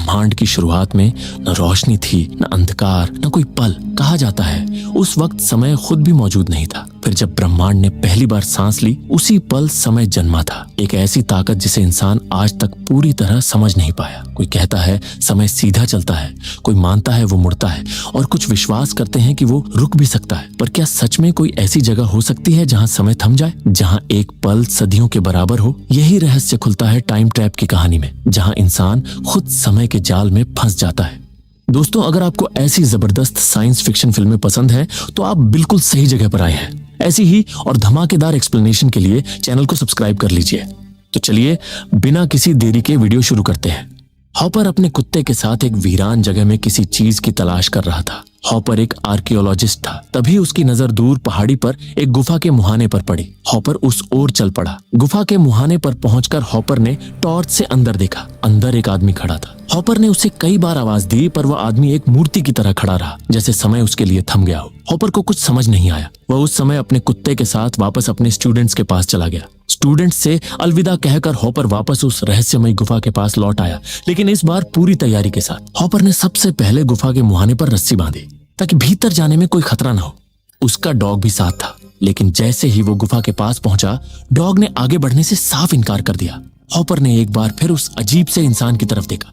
ब्रह्मांड की शुरुआत में न रोशनी थी, न अंधकार, न कोई पल। कहा जाता है उस वक्त समय खुद भी मौजूद नहीं था। फिर जब ब्रह्मांड ने पहली बार सांस ली, उसी पल समय जन्मा था। एक ऐसी ताकत जिसे इंसान आज तक पूरी तरह समझ नहीं पाया। कोई कहता है समय सीधा चलता है, कोई मानता है वो मुड़ता है, और कुछ विश्वास करते हैं कि वो रुक भी सकता है। पर क्या सच में कोई ऐसी जगह हो सकती है जहां समय थम जाए, जहां एक पल सदियों के बराबर हो? यही रहस्य खुलता है टाइम ट्रैप की कहानी में, जहां इंसान खुद समय के जाल में फंस जाता है। दोस्तों, अगर आपको ऐसी जबरदस्त साइंस फिक्शन फिल्में पसंद हैं, तो आप बिल्कुल सही जगह पर आए हैं। ऐसी ही और धमाकेदार एक्सप्लेनेशन के लिए चैनल को सब्सक्राइब कर लीजिए। तो चलिए बिना किसी देरी के वीडियो शुरू करते हैं। हॉपर अपने कुत्ते के साथ एक वीरान जगह में किसी चीज की तलाश कर रहा था। हॉपर एक आर्कियोलॉजिस्ट था। तभी उसकी नजर दूर पहाड़ी पर एक गुफा के मुहाने पर पड़ी। हॉपर उस ओर चल पड़ा। गुफा के मुहाने पर पहुंचकर हॉपर ने टॉर्च से अंदर देखा। अंदर एक आदमी खड़ा था। हॉपर ने उसे कई बार आवाज दी, पर वह आदमी एक मूर्ति की तरह खड़ा रहा, जैसे समय उसके लिए थम गया हो। हॉपर को कुछ समझ नहीं आया। वह उस समय अपने कुत्ते के साथ वापस अपने स्टूडेंट्स के पास चला गया। स्टूडेंट्स से अलविदा कहकर हॉपर वापस उस रहस्यमय गुफा के पास लौट आया, लेकिन इस बार पूरी तैयारी के साथ। हॉपर ने सबसे पहले गुफा के मुहाने पर रस्सी बांधी, ताकि भीतर जाने में कोई खतरा न हो। उसका डॉग भी साथ था, लेकिन जैसे ही वो गुफा के पास पहुंचा, डॉग ने आगे बढ़ने से साफ इनकार कर दिया। हॉपर ने एक बार फिर उस अजीब से इंसान की तरफ देखा।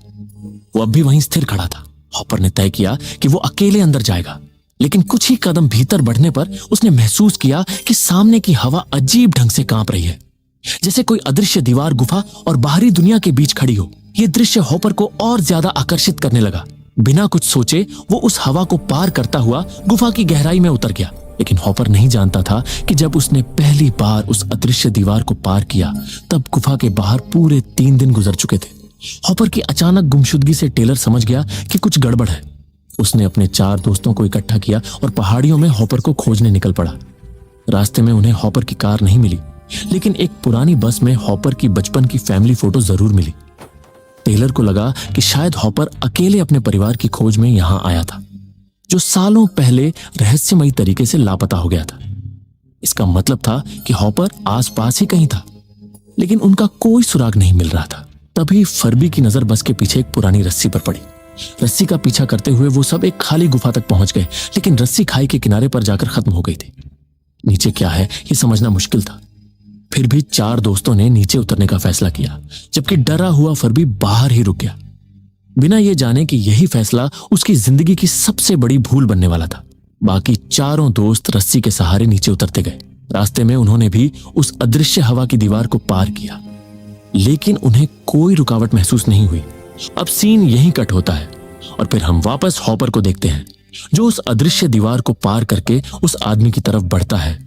वो अब भी वहीं स्थिर खड़ा था। हॉपर ने तय किया कि वो अकेले अंदर जाएगा, लेकिन कुछ ही कदम भीतर बढ़ने पर उसने महसूस किया कि सामने की हवा अजीब ढंग से कांप रही है, जैसे कोई अदृश्य दीवार गुफा और बाहरी दुनिया के बीच खड़ी हो। यह दृश्य हॉपर को और ज्यादा आकर्षित करने लगा। बिना कुछ सोचे वो उस हवा को पार करता हुआ गुफा की गहराई में उतर गया। लेकिन हॉपर नहीं जानता था कि जब उसने पहली बार उस अदृश्य दीवार को पार किया, तब गुफा के बाहर पूरे 3 दिन गुजर चुके थे। हॉपर की अचानक गुमशुदगी से टेलर समझ गया कि कुछ गड़बड़ है। उसने अपने 4 दोस्तों को इकट्ठा किया और पहाड़ियों में हॉपर को खोजने निकल पड़ा। रास्ते में उन्हें हॉपर की कार नहीं मिली, लेकिन एक पुरानी बस में हॉपर की बचपन की फैमिली फोटो जरूर मिली। टेलर को लगा कि शायद हॉपर अकेले अपने परिवार की खोज में यहां आया था, जो सालों पहले रहस्यमयी तरीके से लापता हो गया था। इसका मतलब था कि हॉपर आसपास ही कहीं था, लेकिन उनका कोई सुराग नहीं मिल रहा था। तभी फरबी की नजर बस के पीछे एक पुरानी रस्सी पर पड़ी। रस्सी का पीछा करते हुए वो सब एक खाली गुफा तक पहुंच गए, लेकिन रस्सी खाई के किनारे पर जाकर खत्म हो गई थी। नीचे क्या है ये समझना मुश्किल था। फिर भी 4 दोस्तों ने नीचे उतरने का फैसला किया, जबकि डरा हुआ फरबी बाहर ही रुक गया, बिना ये जाने कि यही फैसला उसकी जिंदगी की सबसे बड़ी भूल बनने वाला था। बाकी चारों दोस्त रस्सी के सहारे नीचे उतरते गए। रास्ते में उन्होंने भी उस अदृश्य हवा की दीवार को पार किया, लेकिन उन्हें कोई रुकावट महसूस नहीं हुई। अब सीन यहीं कट होता है और फिर हम वापस हॉपर को देखते हैं, जो उस अदृश्य दीवार को पार करके उस आदमी की तरफ बढ़ता है,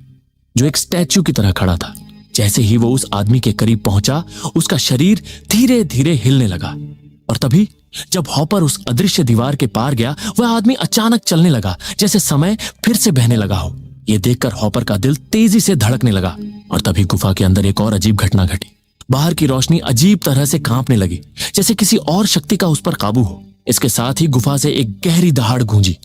जो एक स्टैच्यू की तरह खड़ा था। जैसे ही वो उस आदमी के करीब पहुंचा, उसका शरीर धीरे धीरे हिलने लगा, और तभी जब हॉपर उस अदृश्य दीवार के पार गया, वह आदमी अचानक चलने लगा, जैसे समय फिर से बहने लगा हो। यह देखकर हॉपर का दिल तेजी से धड़कने लगा। और तभी गुफा के अंदर एक और अजीब घटना घटी। बाहर की रोशनी अजीब तरह से कांपने लगी, जैसे किसी और शक्ति का उस पर काबू हो। इसके साथ ही गुफा से एक गहरी दहाड़ गूंजी,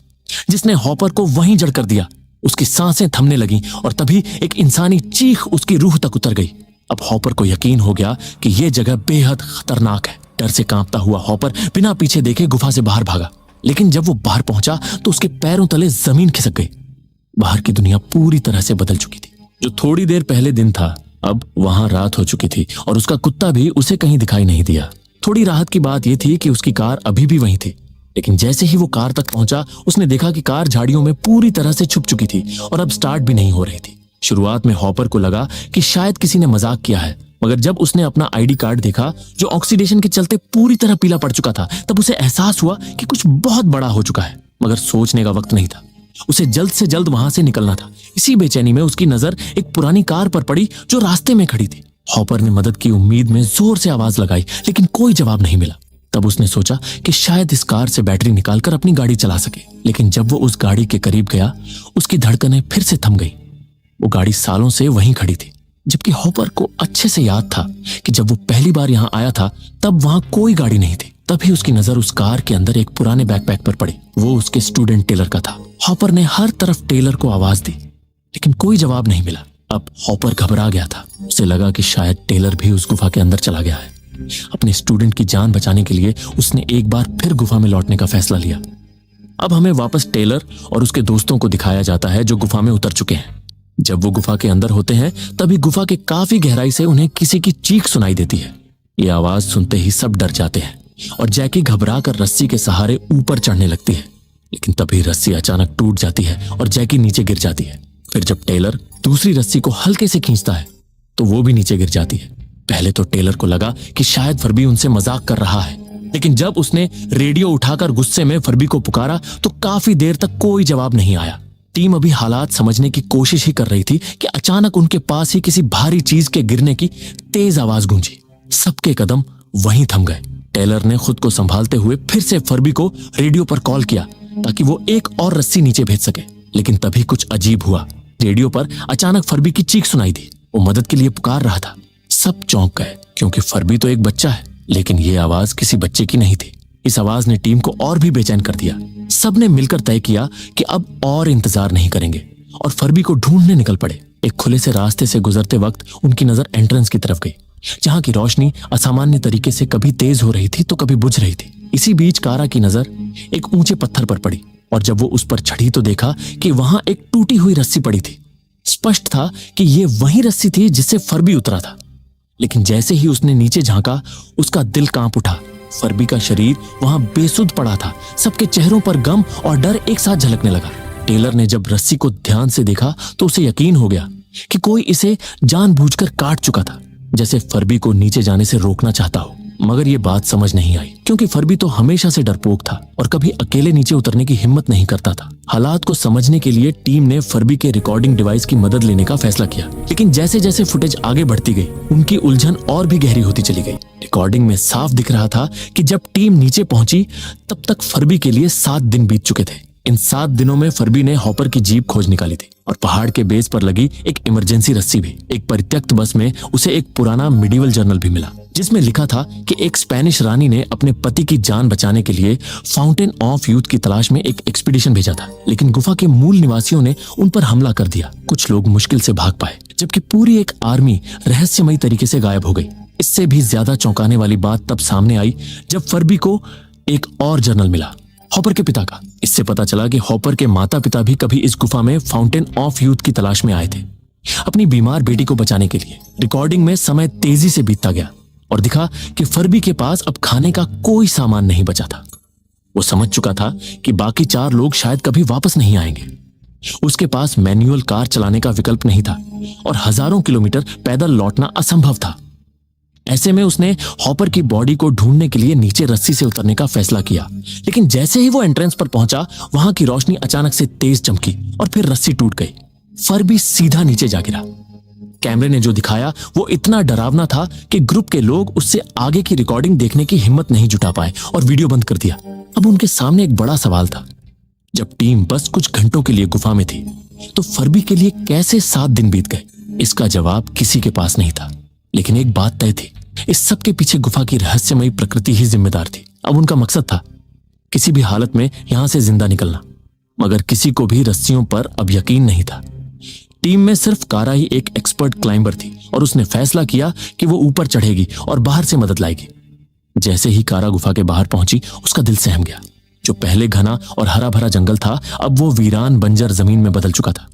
जिसने हॉपर को वहीं जड़ कर दिया। उसकी सांसें थमने लगीं और तभी एक इंसानी चीख उसकी रूह तक उतर गई। अब हॉपर को यकीन हो गया कि यह जगह बेहद खतरनाक है। डर से कांपता हुआ हॉपर बिना पीछे देखे गुफा से बाहर भागा, लेकिन जब वो बाहर पहुंचा तो उसके पैरों तले जमीन खिसक गई। बाहर की दुनिया पूरी तरह से बदल चुकी थी। जो थोड़ी देर पहले दिन था, अब वहां रात हो चुकी थी और उसका कुत्ता भी उसे कहीं दिखाई नहीं दिया। थोड़ी राहत की बात यह थी कि उसकी कार अभी भी वहीं थी, लेकिन जैसे ही वो कार तक पहुंचा, उसने देखा कि कार झाड़ियों में पूरी तरह से छुप चुकी थी और अब स्टार्ट भी नहीं हो रही थी। शुरुआत में हॉपर को लगा कि शायद किसी ने मजाक किया है, मगर जब उसने अपना आईडी कार्ड देखा, जो ऑक्सीडेशन के चलते पूरी तरह पीला पड़ चुका था, तब उसे एहसास हुआ कि कुछ बहुत बड़ा हो चुका है। मगर सोचने का वक्त नहीं था, उसे जल्द से जल्द वहां से निकलना था। इसी बेचैनी में उसकी नजर एक पुरानी कार पर पड़ी, जो रास्ते में खड़ी थी। हॉपर ने मदद की उम्मीद में जोर से आवाज लगाई, लेकिन कोई जवाब नहीं मिला। तब उसने सोचा कि शायद इस कार से बैटरी निकालकर अपनी गाड़ी चला सके, लेकिन जब वो उस गाड़ी के करीब गया, उसकी धड़कनें फिर से थम गई। वो गाड़ी सालों से वहीं खड़ी थी, जबकि हॉपर को अच्छे से याद था कि जब वो पहली बार यहाँ आया था, तब वहां कोई गाड़ी नहीं थी। तभी उसकी नजर उस कार के अंदर एक पुराने बैकपैक पर पड़ी। वो उसके स्टूडेंट टेलर का था। हॉपर ने हर तरफ टेलर को आवाज दी, लेकिन कोई जवाब नहीं मिला। अब हॉपर घबरा गया था। उसे लगा कि शायद टेलर भी उस गुफा के अंदर चला गया है। अपने स्टूडेंट की जान बचाने के लिए उसने एक बार फिर गुफा में लौटने का फैसला लिया। अब हमें वापस टेलर और उसके दोस्तों को दिखाया जाता है जो गुफा में उतर चुके हैं। जब वो गुफा के अंदर होते हैं तभी गुफा के काफी गहराई से उन्हें किसी की चीख सुनाई देती है। ये आवाज सुनते ही सब डर जाते हैं और जैकी घबरा कर रस्सी के सहारे ऊपर चढ़ने लगती है, लेकिन तभी रस्सी अचानक टूट जाती है और जैकी नीचे गिर जाती है। फिर जब टेलर दूसरी रस्सी को हल्के से खींचता है तो वो भी नीचे गिर जाती है। पहले तो टेलर को लगा कि शायद फर्बी उनसे मजाक कर रहा है, लेकिन जब उसने रेडियो उठाकर गुस्से में फर्बी को पुकारा तो काफी देर तक कोई जवाब नहीं आया। टीम अभी हालात समझने की कोशिश ही कर रही थी कि अचानक उनके पास ही किसी भारी चीज के गिरने की तेज आवाज गूंजी। सबके कदम वहीं थम गए। टेलर ने खुद को संभालते हुए फिर से फर्बी को रेडियो पर कॉल किया ताकि वो एक और रस्सी नीचे भेज सके, लेकिन तभी कुछ अजीब हुआ। रेडियो पर अचानक फर्बी की चीख सुनाई दी। वो मदद के लिए पुकार रहा था। सब चौंक गए क्योंकि फर्बी तो एक बच्चा है, लेकिन ये आवाज किसी बच्चे की नहीं थी। इस आवाज ने टीम को और भी बेचैन कर दिया। सबने मिलकर तय किया कि अब और इंतजार नहीं करेंगे और फर्बी को ढूंढने निकल पड़े। एक खुले से रास्ते से गुजरते वक्त उनकी नजर एंट्रेंस की तरफ गई, जहां की रोशनी असामान्य तरीके से कभी तेज हो रही थी तो कभी बुझ रही थी। इसी बीच कारा की नजर एक ऊंचे पत्थर पर पड़ी और जब वो उस पर चढ़ी तो देखा कि वहां एक टूटी हुई रस्सी पड़ी थी। स्पष्ट था कि ये वही रस्सी थी जिससे फर्बी उतरा था, लेकिन जैसे ही उसने नीचे झांका उसका दिल कांप उठा। फर्बी का शरीर वहां बेसुध पड़ा था। सबके चेहरों पर गम और डर एक साथ झलकने लगा। टेलर ने जब रस्सी को ध्यान से देखा तो उसे यकीन हो गया कि कोई इसे जानबूझकर काट चुका था, जैसे फर्बी को नीचे जाने से रोकना चाहता हो। मगर ये बात समझ नहीं आई क्योंकि फर्बी तो हमेशा से डरपोक था और कभी अकेले नीचे उतरने की हिम्मत नहीं करता था। हालात को समझने के लिए टीम ने फर्बी के रिकॉर्डिंग डिवाइस की मदद लेने का फैसला किया, लेकिन जैसे जैसे फुटेज आगे बढ़ती गई उनकी उलझन और भी गहरी होती चली गई। रिकॉर्डिंग में साफ दिख रहा था कि जब टीम नीचे पहुंची तब तक फर्बी के लिए 7 दिन बीत चुके थे। इन 7 दिनों में फर्बी ने हॉपर की जीप खोज निकाली थी और पहाड़ के बेस पर लगी एक इमरजेंसी रस्सी भी। एक परित्यक्त बस में उसे एक पुराना मिडिवल जर्नल भी मिला जिसमें लिखा था कि एक स्पेनिश रानी ने अपने पति की जान बचाने के लिए फाउंटेन ऑफ यूथ की तलाश में एक एक्सपीडिशन भेजा था, लेकिन गुफा के मूल निवासियों ने उन पर हमला कर दिया। कुछ लोग मुश्किल से भाग पाए जबकि पूरी एक आर्मी रहस्यमयी तरीके से गायब हो गई। इससे भी ज्यादा चौंकाने वाली बात तब सामने आई जब फर्बी को एक और जर्नल मिला, हॉपर के पिता का। इससे पता चला कि हॉपर के माता पिता भी कभी इस गुफा में फाउंटेन ऑफ यूथ की तलाश में आए थे अपनी बीमार बेटी को बचाने के लिए। रिकॉर्डिंग में समय तेजी से बीतता गया और दिखा कि फर्बी के पास अब खाने का कोई सामान नहीं बचा था। वो समझ चुका था कि बाकी 4 लोग शायद कभी वापस नहीं आएंगे। उसके पास मैनुअल कार चलाने का विकल्प नहीं था और हजारों किलोमीटर पैदल लौटना असंभव था। ऐसे में उसने हॉपर की बॉडी को ढूंढने के लिए नीचे रस्सी से उतरने का फैसला किया, लेकिन जैसे ही वो एंट्रेंस पर पहुंचा वहां की रोशनी अचानक से तेज चमकी और फिर रस्सी टूट गई। फर्बी सीधा नीचे जा गिरा। कैमरे ने जो दिखाया वो इतना डरावना था कि ग्रुप के लोग उससे आगे की रिकॉर्डिंग देखने की हिम्मत नहीं जुटा पाए और वीडियो बंद कर दिया। अब उनके सामने एक बड़ा सवाल था। जब टीम बस कुछ घंटों के लिए गुफा में थी तो फर्बी के लिए कैसे 7 दिन बीत गए? इसका जवाब किसी के पास नहीं था, लेकिन एक बात तय थी, इस सब के पीछे गुफा की रहस्यमयी प्रकृति ही जिम्मेदार थी। अब उनका मकसद था किसी भी हालत में यहां से जिंदा निकलना, मगर किसी को भी रस्सियों पर अब यकीन नहीं था। टीम में सिर्फ कारा ही एक एक्सपर्ट क्लाइंबर थी और उसने फैसला किया कि वो ऊपर चढ़ेगी और बाहर से मदद लाएगी। जैसे ही कारा गुफा के बाहर पहुंची उसका दिल सहम गया। जो पहले घना और हरा भरा जंगल था अब वो वीरान बंजर जमीन में बदल चुका था।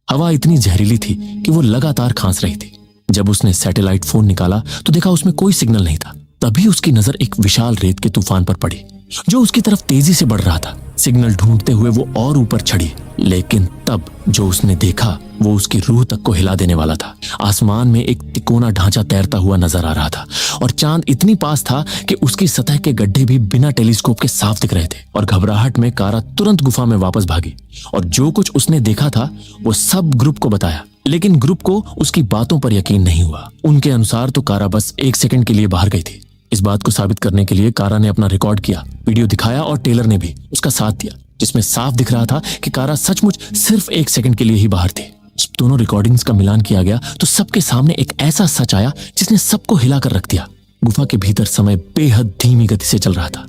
हवा इतनी जहरीली थी कि वो लगातार खांस रही थी। जब उसने सैटेलाइट फोन निकाला तो देखा उसमें कोई सिग्नल नहीं था। तभी उसकी नजर एक विशाल रेत के तूफान पर पड़ी जो उसकी तरफ तेजी से बढ़ रहा था। सिग्नल ढूंढते हुए वो और ऊपर चढ़ी, लेकिन तब जो उसने देखा वो उसकी रूह तक को हिला देने वाला था। आसमान में एक तिकोना ढांचा तैरता हुआ नजर आ रहा था और चांद इतनी पास था कि उसकी सतह के गड्ढे भी बिना टेलीस्कोप के साफ दिख रहे थे। और घबराहट में कारा तुरंत गुफा में वापस भागी और जो कुछ उसने देखा था वो सब ग्रुप को बताया, लेकिन ग्रुप को उसकी बातों पर यकीन नहीं हुआ। उनके अनुसार तो कारा बस 1 सेकंड के लिए बाहर गई थी। इस बात को साबित करने के लिए कारा ने अपना रिकॉर्ड किया, वीडियो दिखाया और टेलर ने भी उसका साथ दिया, जिसमें साफ दिख रहा था कि कारा सचमुच सिर्फ 1 सेकंड के लिए ही बाहर थी। जब दोनों रिकॉर्डिंग्स का मिलान किया गया तो सबके सामने एक ऐसा सच आया जिसने सबको हिला कर रख दिया। गुफा के भीतर समय बेहद धीमी गति से चल रहा था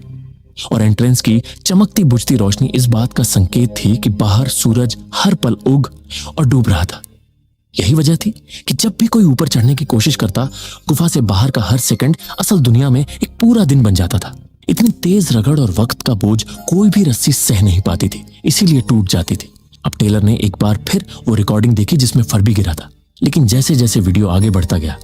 और एंट्रेंस की चमकती बुझती रोशनी इस बात का संकेत थी कि बाहर सूरज हर पल उग और डूब रहा था। यही वजह थी कि जब भी कोई ऊपर चढ़ने की कोशिश करता, गुफा से बाहर का हर सेकंड असल दुनिया में एक पूरा दिन बन जाता था। इतनी तेज रगड़ और वक्त का बोझ कोई भी रस्सी सह नहीं पाती थी, इसीलिए टूट जाती थी। अब टेलर ने एक बार फिर वो रिकॉर्डिंग देखी जिसमें फर्बी गिरा था, लेकिन जैसे जैसे वीडियो आगे बढ़ता गया,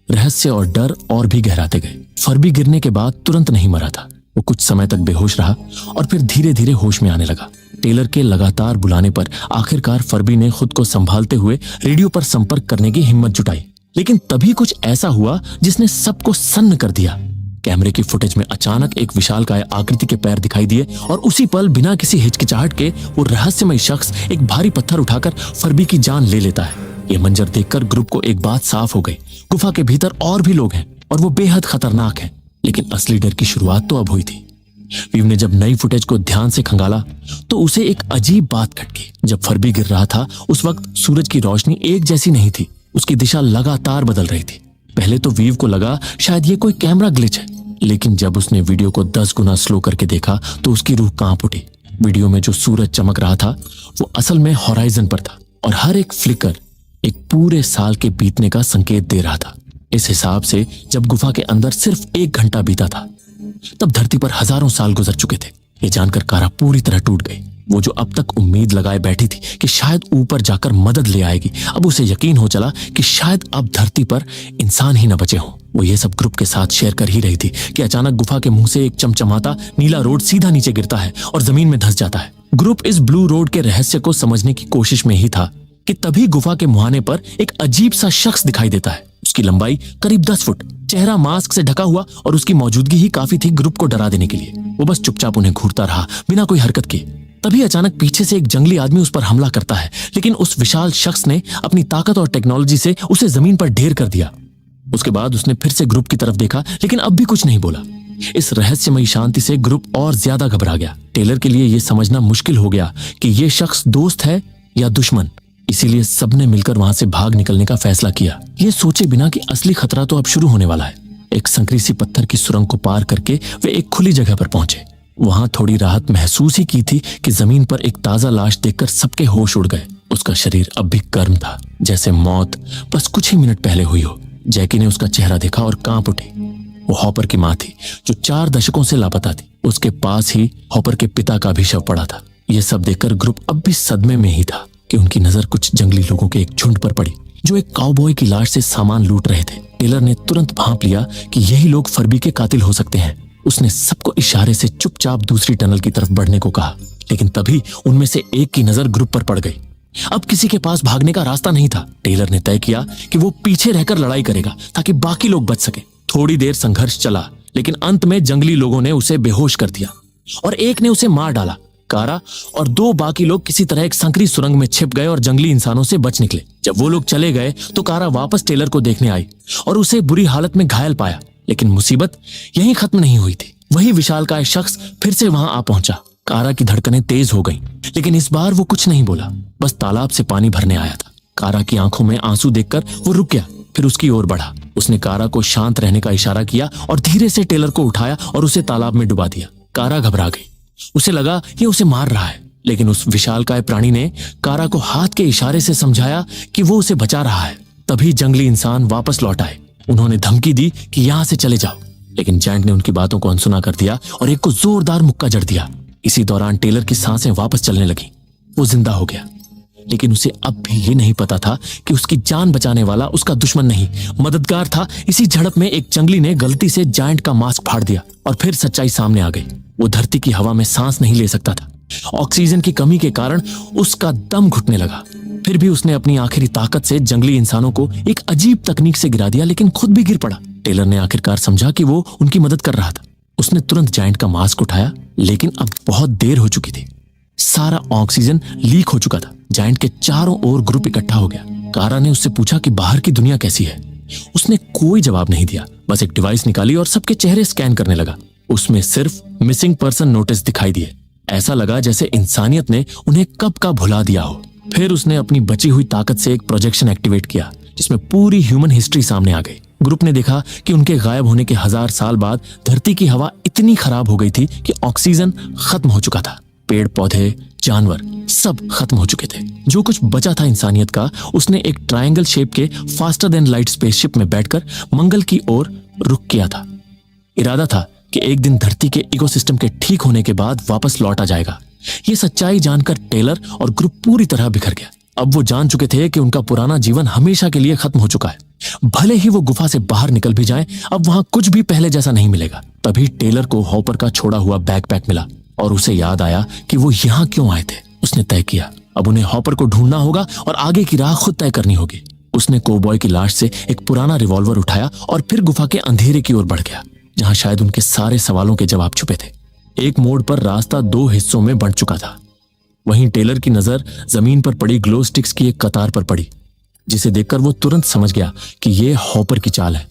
रहस्य और डर और भी गहराते गए। फर्बी गिरने के बाद तुरंत नहीं मरा था, वो कुछ समय तक बेहोश रहा और फिर धीरे धीरे होश में आने लगा। टेलर के लगातार बुलाने पर आखिरकार फर्बी ने खुद को संभालते हुए रेडियो पर संपर्क करने की हिम्मत जुटाई, लेकिन तभी कुछ ऐसा हुआ जिसने सबको सन्न कर दिया। कैमरे की फुटेज में अचानक एक विशालकाय आकृति के पैर दिखाई दिए और उसी पल बिना किसी हिचकिचाहट के वो रहस्यमय शख्स एक भारी पत्थर उठाकर फर्बी की जान ले लेता है। ये मंजर देखकर ग्रुप को एक बात साफ हो गई, गुफा के भीतर और भी लोग हैं और वो बेहद खतरनाक हैं। लेकिन असली डर की शुरुआत तो अब हुई थी। वीव ने जब नई फुटेज को ध्यान से खंगाला तो उसे एक अजीब बात खटकी। जब फर्बी गिर रहा था उस वक्त सूरज की रोशनी एक जैसी नहीं थी, उसकी दिशा लगातार बदल रही थी। पहले तो वीव को लगा शायद ये कोई कैमरा ग्लिच है, लेकिन जब उसने वीडियो को 10 गुना स्लो करके देखा तो उसकी रूह कांप उठी। वीडियो में जो सूरज चमक रहा था वो असल में हॉराइजन पर था और हर एक फ्लिकर एक पूरे साल के बीतने का संकेत दे रहा था। इस हिसाब से जब गुफा के अंदर सिर्फ 1 घंटा बीता था, तब धरती पर हजारों साल गुजर चुके थे। ये जानकर कारा पूरी तरह टूट गई। वो जो अब तक उम्मीद लगाए बैठी थी कि शायद ऊपर जाकर मदद ले आएगी, अब उसे यकीन हो चला कि शायद अब धरती पर इंसान ही न बचे हों। वो ये सब ग्रुप के साथ शेयर कर ही रही थी कि अचानक गुफा के मुंह से एक चमचमाता नीला रोड सीधा नीचे गिरता है और जमीन में धंस जाता है। ग्रुप इस ब्लू रोड के रहस्य को समझने की कोशिश में ही था कि तभी गुफा के मुहाने पर एक अजीब सा शख्स दिखाई देता है। उसकी लंबाई करीब 10 फुट, चेहरा मास्क से ढका हुआ और उसकी मौजूदगी ही काफी थी ग्रुप को डरा देने के लिए। वो बस चुपचाप उन्हें घूरता रहा बिना कोई हरकत किए। तभी अचानक पीछे से एक जंगली आदमी उस पर हमला करता है, लेकिन उस विशाल शख्स ने अपनी ताकत और टेक्नोलॉजी से उसे जमीन पर ढेर कर दिया। उसके बाद उसने फिर से ग्रुप की तरफ देखा, लेकिन अब भी कुछ नहीं बोला। इस रहस्यमयी शांति से ग्रुप और ज्यादा घबरा गया। टेलर के लिए यह समझना मुश्किल हो गया कि यह शख्स दोस्त है या दुश्मन, इसीलिए सबने मिलकर वहां से भाग निकलने का फैसला किया, ये सोचे बिना कि असली खतरा तो अब शुरू होने वाला है। एक संकरी सी पत्थर की सुरंग को पार करके वे एक खुली जगह पर पहुंचे। वहां थोड़ी राहत महसूस ही की थी कि जमीन पर एक ताजा लाश देखकर सबके होश उड़ गए। उसका शरीर अब भी गर्म था, जैसे मौत बस कुछ ही मिनट पहले हुई हो। जैकी ने उसका चेहरा देखा और कांप उठी। वो हॉपर की मां थी जो 4 दशकों से लापता थी। उसके पास ही हॉपर के पिता का भी शव पड़ा था। यह सब देखकर ग्रुप अब भी सदमे में ही था कि उनकी नजर कुछ जंगली लोगों के एक झुंड पर पड़ी जो एक काउबॉय की लाश से सामान लूट रहे थे। टेलर ने तुरंत भांप लिया कि यही लोग फर्बी के कातिल हो सकते हैं। उसने सबको इशारे से चुपचाप दूसरी टनल की तरफ बढ़ने को कहा, लेकिन तभी उनमें से एक की नजर ग्रुप पर पड़ गई। अब किसी के पास भागने का रास्ता नहीं था। टेलर ने तय किया कि वो पीछे रहकर लड़ाई करेगा ताकि बाकी लोग बच सके। थोड़ी देर संघर्ष चला, लेकिन अंत में जंगली लोगों ने उसे बेहोश कर दिया और एक ने उसे मार डाला। कारा और 2 बाकी लोग किसी तरह एक संकरी सुरंग में छिप गए और जंगली इंसानों से बच निकले। जब वो लोग चले गए तो कारा वापस टेलर को देखने आई और उसे बुरी हालत में घायल पाया। लेकिन मुसीबत यहीं खत्म नहीं हुई थी। वही विशालकाय शख्स फिर से वहां आ पहुंचा। कारा की धड़कनें तेज हो गईं, लेकिन इस बार वो कुछ नहीं बोला, बस तालाब से पानी भरने आया था। कारा की आंखों में आंसू देखकर वो रुक गया, फिर उसकी ओर बढ़ा। उसने कारा को शांत रहने का इशारा किया और धीरे से टेलर को उठाया और उसे तालाब में डुबा दिया। कारा घबरा गई। उसे लगा ये उसे मार रहा है, लेकिन उस विशालकाय प्राणी ने कारा को हाथ के इशारे से समझाया कि वो उसे बचा रहा है। तभी जंगली इंसान वापस लौट आए। उन्होंने धमकी दी कि यहां से चले जाओ, लेकिन जायंट ने उनकी बातों को अनसुना कर दिया और एक को जोरदार मुक्का जड़ दिया। इसी दौरान टेलर की सांसें वापस चलने लगी। वो जिंदा हो गया, लेकिन उसे अब भी ये नहीं पता था कि उसकी जान बचाने वाला उसका दुश्मन नहीं, मददगार था। इसी झड़प में एक जंगली ने गलती से जायंट का मास्क फाड़ दिया और फिर सच्चाई सामने आ गई। वो धरती की हवा में सांस नहीं ले सकता था। ऑक्सीजन की कमी के कारण उसका दम घुटने लगा। फिर भी उसने अपनी आखिरी ताकत से जंगली इंसानों को एक अजीब तकनीक से गिरा दिया, लेकिन खुद भी गिर पड़ा। टेलर ने आखिरकार समझा कि वो उनकी मदद कर रहा था। उसने तुरंत जायंट का मास्क उठाया, लेकिन अब बहुत देर हो चुकी थी। सारा ऑक्सीजन लीक हो चुका था। जायंट के चारों ओर ग्रुप इकट्ठा हो गया। कारा ने उससे पूछा कि बाहर की दुनिया कैसी है। उसने कोई जवाब नहीं दिया, बस एक डिवाइस निकाली और सबके चेहरे स्कैन करने लगा। उसमें सिर्फ मिसिंग पर्सन नोटिस दिखाई दिए। ऐसा लगा जैसे इंसानियत ने उन्हें कब का भुला दिया हो। फिर उसने अपनी बची हुई ताकत से एक प्रोजेक्शन एक्टिवेट किया, जिसमें पूरी ह्यूमन हिस्ट्री सामने आ गई। ग्रुप ने देखा कि उनके गायब होने के 1000 साल बाद धरती की हवा इतनी खराब हो गई थी कि ऑक्सीजन खत्म हो चुका था। पेड़ पौधे, जानवर सब खत्म हो चुके थे। जो कुछ बचा था इंसानियत का, उसने एक ट्रायंगल शेप के फास्टर देन लाइट स्पेसशिप में बैठकर मंगल की ओर रुख किया था। इरादा था कि एक दिन धरती के इकोसिस्टम के ठीक होने के बाद वापस लौटा जाएगा। ये सच्चाई जानकर टेलर और ग्रुप पूरी तरह बिखर गया। अब वो जान चुके थे कि उनका पुराना जीवन हमेशा के लिए खत्म हो चुका है। भले ही वो गुफा से बाहर निकल भी जाएं, अब वहां कुछ भी पहले जैसा नहीं मिलेगा। तभी टेलर को हॉपर का छोड़ा हुआ बैकपैक मिला और उसे याद आया कि वो यहाँ क्यों आए थे। उसने तय किया अब उन्हें हॉपर को ढूंढना होगा और आगे की राह खुद तय करनी होगी। उसने कोबॉय की लाश से एक पुराना रिवॉल्वर उठाया और फिर गुफा के अंधेरे की ओर बढ़ गया, जहां शायद उनके सारे सवालों के जवाब छुपे थे। एक मोड़ पर रास्ता 2 हिस्सों में बंट चुका था। वहीं टेलर की नजर जमीन पर पड़ी ग्लो स्टिक्स की एक कतार पर पड़ी, जिसे देखकर वो तुरंत समझ गया कि ये हॉपर की चाल है।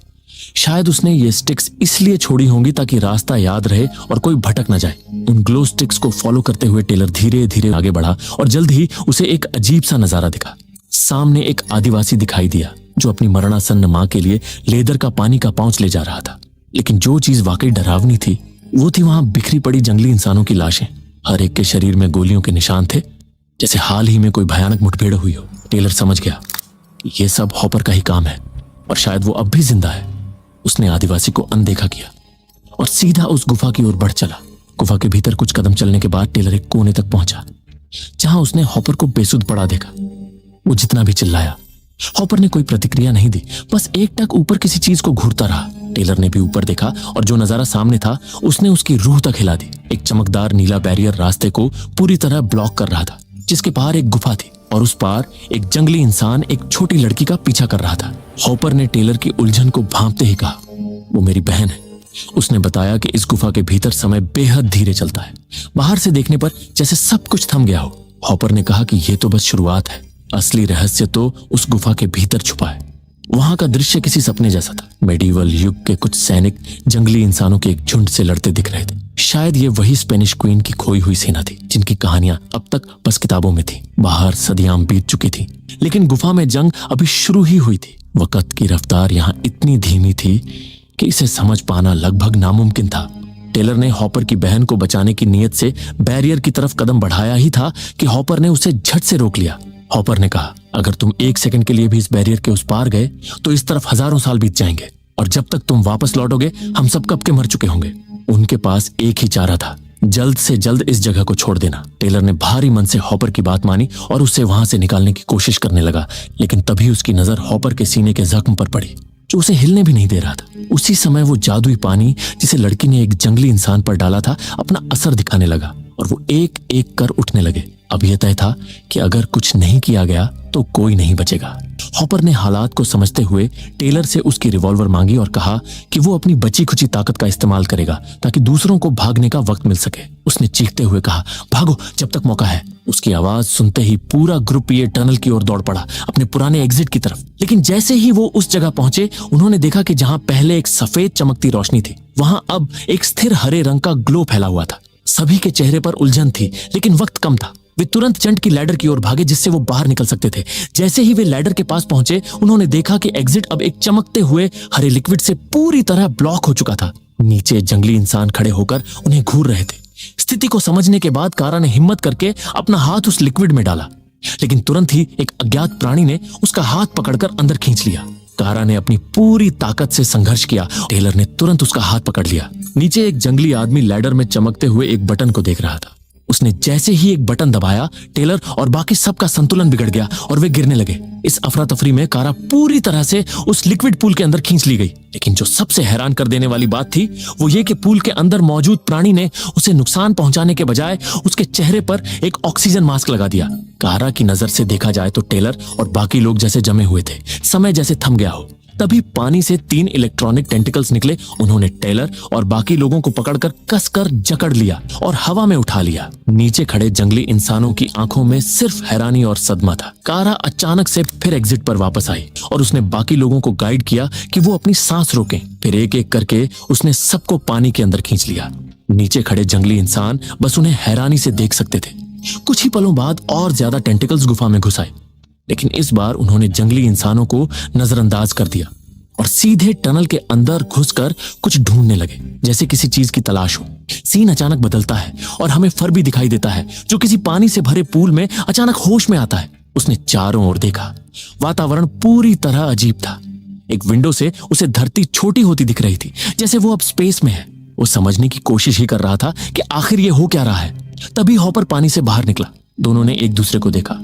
शायद उसने ये स्टिक्स इसलिए छोड़ी होंगी ताकि रास्ता याद रहे और कोई भटक न जाए। उन ग्लो स्टिक्स को फॉलो करते हुए टेलर धीरे धीरे आगे बढ़ा और जल्द ही उसे एक अजीब सा नजारा दिखा। सामने एक आदिवासी दिखाई दिया जो अपनी मरणासन्न मां के लिए लेदर का पानी का पाउच ले जा रहा था। लेकिन जो चीज वाकई डरावनी थी वो थी वहां बिखरी पड़ी जंगली इंसानों की लाशें। हर एक के शरीर में गोलियों के निशान थे, जैसे हाल ही में कोई भयानक मुठभेड़ हुई हो। टेलर समझ गया ये सब हॉपर का ही काम है और शायद वो अब भी जिंदा है। उसने आदिवासी को अनदेखा किया और सीधा उस गुफा की ओर बढ़ चला। गुफा के भीतर कुछ कदम चलने के बाद टेलर एक कोने तक पहुंचा, जहां उसने हॉपर को बेसुध पड़ा देखा। वो जितना भी चिल्लाया, हॉपर ने कोई प्रतिक्रिया नहीं दी, बस एकटक ऊपर किसी चीज को घूरता रहा। टेलर ने भी ऊपर देखा और जो नजारा सामने था उसने उसकी रूह तक हिला दी। एक चमकदार नीला बैरियर रास्ते को पूरी तरह ब्लॉक कर रहा था, जिसके पार एक गुफा थी और उस पार एक जंगली इंसान एक छोटी लड़की का पीछा कर रहा था। हॉपर ने टेलर की उलझन को भांपते ही कहा, वो मेरी बहन है। उसने बताया कि इस गुफा के भीतर समय बेहद धीरे चलता है, बाहर से देखने पर जैसे सब कुछ थम गया हो। हॉपर ने कहा कि यह तो बस शुरुआत है, असली रहस्य तो उस गुफा के भीतर छुपा है। वहां का दृश्य किसी सपने जैसा था। मेडिवल युग के कुछ सैनिक जंगली इंसानों के एक झुंड से लड़ते दिख रहे थे। शायद ये वही स्पेनिश क्वीन की खोई हुई सेना थी जिनकी कहानियां अब तक बस किताबों में थी। बाहर सदियां बीत चुकी थी, लेकिन गुफा में जंग अभी शुरू ही हुई थी। वक्त की रफ्तार यहाँ इतनी धीमी थी कि इसे समझ पाना लगभग नामुमकिन था। टेलर ने हॉपर की बहन को बचाने की नीयत से बैरियर की तरफ कदम बढ़ाया ही था कि हॉपर ने उसे झट से रोक लिया। हॉपर ने कहा, अगर तुम 1 सेकंड के लिए भी इस बैरियर के उस पार गए तो इस तरफ हजारों साल बीत जाएंगे और जब तक तुम वापस लौटोगे हम सब कब के मर चुके होंगे। उनके पास एक ही चारा था, जल्द से जल्द इस जगह को छोड़ देना। टेलर ने भारी मन से हॉपर की बात मानी और उसे वहां से निकालने की कोशिश करने लगा, लेकिन तभी उसकी नजर हॉपर के सीने के जख्म पर पड़ी जो उसे हिलने भी नहीं दे रहा था। उसी समय वो जादुई पानी जिसे लड़की ने एक जंगली इंसान पर डाला था अपना असर दिखाने लगा और वो एक एक कर उठने लगे। अब यह तय था कि अगर कुछ नहीं किया गया तो कोई नहीं बचेगा। हॉपर ने हालात को समझते हुए टेलर से उसकी रिवॉल्वर मांगी और कहा कि वो अपनी बची खुची ताकत का इस्तेमाल करेगा ताकि दूसरों को भागने का वक्त मिल सके। उसने चीखते हुए कहा, भागो जब तक मौका है। उसकी आवाज सुनते ही पूरा ग्रुप ये टनल की ओर दौड़ पड़ा, अपने पुराने एग्जिट की तरफ। लेकिन जैसे ही वो उस जगह पहुंचे, उन्होंने देखा कि जहां पहले एक सफेद चमकती रोशनी थी, वहां अब एक स्थिर हरे रंग का ग्लो फैला हुआ था। सभी के चेहरे पर उलझन थी, लेकिन वक्त कम था। वे तुरंत जंट की लैडर की ओर भागे जिससे वो बाहर निकल सकते थे। जैसे ही वे लैडर के पास पहुंचे, उन्होंने देखा कि एग्जिट अब एक चमकते हुए हरे लिक्विड से पूरी तरह ब्लॉक हो चुका था। नीचे जंगली इंसान खड़े होकर उन्हें घूर रहे थे। स्थिति को समझने के बाद कारा ने हिम्मत करके अपना हाथ उस लिक्विड में डाला, लेकिन तुरंत ही एक अज्ञात प्राणी ने उसका हाथ पकड़कर अंदर खींच लिया। कारा ने अपनी पूरी ताकत से संघर्ष किया। टेलर ने तुरंत उसका हाथ पकड़ लिया। नीचे एक जंगली आदमी लैडर में चमकते हुए एक बटन को देख रहा था। उसने जैसे ही एक बटन दबाया, टेलर और बाकी सबका संतुलन बिगड़ गया और वे गिरने लगे। इस अफरा तफरी में कारा पूरी तरह से उस लिक्विड पूल के अंदर खींच ली गई। लेकिन जो सबसे हैरान कर देने वाली बात थी वो ये कि पूल के अंदर मौजूद प्राणी ने उसे नुकसान पहुंचाने के बजाय उसके चेहरे पर एक ऑक्सीजन मास्क लगा दिया। कारा की नजर से देखा जाए तो टेलर और बाकी लोग जैसे जमे हुए थे, समय जैसे थम गया हो। तभी पानी से 3 इलेक्ट्रॉनिक टेंटिकल्स निकले। उन्होंने टेलर और बाकी लोगों को पकड़कर कसकर जकड़ लिया और हवा में उठा लिया। नीचे खड़े जंगली इंसानों की आंखों में सिर्फ हैरानी और सदमा था। कारा अचानक से फिर एग्जिट पर वापस आई और उसने बाकी लोगों को गाइड किया कि वो अपनी सांस रोकें। फिर एक एक करके उसने सबको पानी के अंदर खींच लिया। नीचे खड़े जंगली इंसान बस उन्हें हैरानी से देख सकते थे। कुछ ही पलों बाद और ज्यादा टेंटिकल्स गुफा में घुस आए, लेकिन इस बार उन्होंने जंगली इंसानों को नजरअंदाज कर दिया। और सीधे टनल के अंदर घुसकर कुछ ढूंढने लगे, जैसे किसी चीज की तलाश हो। सीन अचानक बदलता है और हमें फर भी दिखाई देता है, जो किसी पानी से भरे पूल में अचानक होश में आता है। उसने चारों ओर देखा। वातावरण पूरी तरह अजीब था। एक विंडो से उसे धरती छोटी होती दिख रही थी, जैसे वो अब स्पेस में है। वो समझने की कोशिश ही कर रहा था कि आखिर ये हो क्या रहा है। तभी हॉपर पानी से बाहर निकला। दोनों ने एक दूसरे को देखा,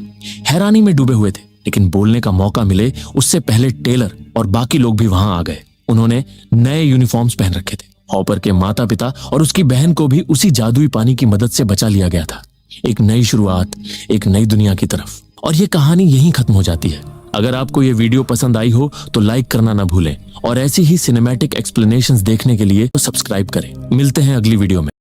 हैरानी में डूबे हुए थे, लेकिन बोलने का मौका मिले उससे पहले टेलर और बाकी लोग भी वहां आ गए। उन्होंने नए यूनिफॉर्म्स पहन रखे थे। हॉपर के माता पिता और उसकी बहन को भी उसी जादुई पानी की मदद से बचा लिया गया था। एक नई शुरुआत, एक नई दुनिया की तरफ। और ये कहानी यहीं खत्म हो जाती है। अगर आपको ये वीडियो पसंद आई हो तो लाइक करना ना भूलें और ऐसी ही सिनेमैटिक एक्सप्लेनेशंस देखने के लिए तो सब्सक्राइब करें। मिलते हैं अगली वीडियो में।